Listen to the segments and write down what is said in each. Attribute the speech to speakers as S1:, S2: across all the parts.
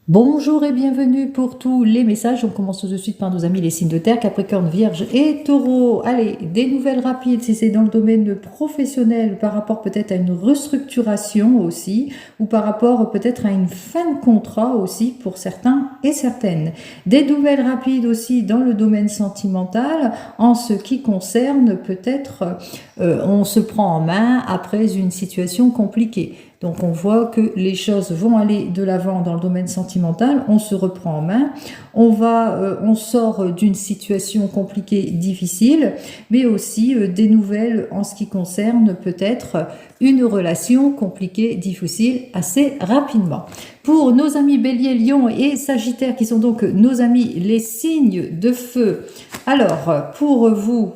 S1: Bonjour et bienvenue pour tous les messages. On commence tout de suite par nos amis les signes de terre, Capricorne, Vierge et Taureau. Allez, des nouvelles rapides si c'est dans le domaine professionnel par rapport peut-être à une restructuration aussi ou par rapport peut-être à une fin de contrat aussi pour certains et certaines. Des nouvelles rapides aussi dans le domaine sentimental en ce qui concerne peut-être on se prend en main après une situation compliquée. Donc on voit que les choses vont aller de l'avant dans le domaine sentimental, on se reprend en main, on sort d'une situation compliquée, difficile, mais aussi des nouvelles en ce qui concerne peut-être une relation compliquée, difficile, assez rapidement. Pour nos amis Bélier, Lion et Sagittaire, qui sont donc nos amis les signes de feu, alors pour vous,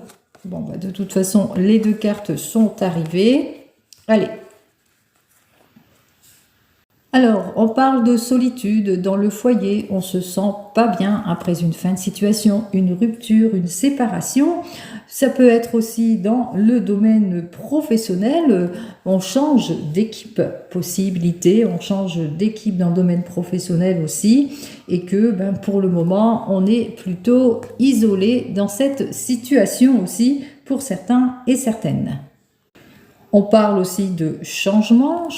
S1: bon, de toute façon, les deux cartes sont arrivées. Allez. Alors, on parle de solitude dans le foyer, on se sent pas bien après une fin de situation, une rupture, une séparation. Ça peut être aussi dans le domaine professionnel, on change d'équipe, possibilité, on change d'équipe dans le domaine professionnel aussi, et que pour le moment, on est plutôt isolé dans cette situation aussi pour certains et certaines. On parle aussi de changement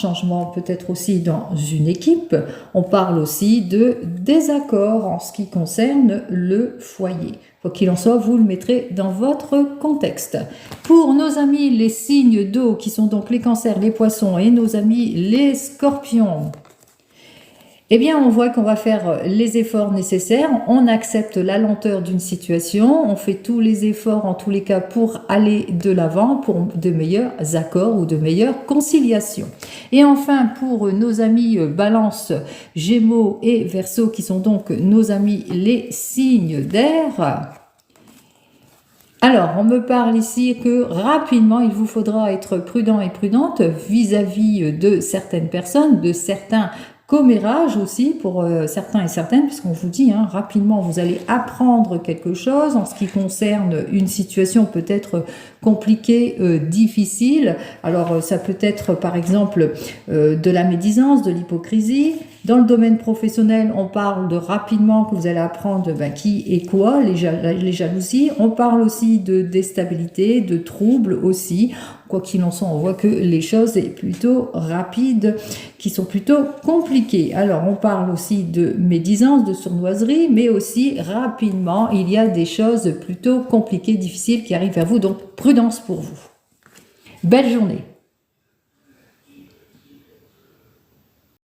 S1: peut-être aussi dans une équipe. On parle aussi de désaccord en ce qui concerne le foyer. Quoi qu'il en soit, vous le mettrez dans votre contexte. Pour nos amis les signes d'eau, qui sont donc les cancers, les poissons, et nos amis les scorpions, eh bien, on voit qu'on va faire les efforts nécessaires, on accepte la lenteur d'une situation, on fait tous les efforts en tous les cas pour aller de l'avant, pour de meilleurs accords ou de meilleures conciliations. Et enfin, pour nos amis Balance, Gémeaux et Verseau, qui sont donc nos amis les signes d'air, alors, on me parle ici que rapidement, il vous faudra être prudent et prudente vis-à-vis de certaines personnes, de certains commérages aussi pour certains et certaines, puisqu'on vous dit rapidement, vous allez apprendre quelque chose en ce qui concerne une situation peut-être compliquée, difficile. Alors, ça peut être par exemple de la médisance, de l'hypocrisie. Dans le domaine professionnel, on parle de rapidement que vous allez apprendre qui et quoi, les jalousies. On parle aussi de déstabilité, de troubles aussi. Quoi qu'il en soit, on voit que les choses sont plutôt rapides, qui sont plutôt compliquées. Alors, on parle aussi de médisance, de sournoiserie, mais aussi rapidement, il y a des choses plutôt compliquées, difficiles qui arrivent à vous. Donc, prudence pour vous. Belle journée.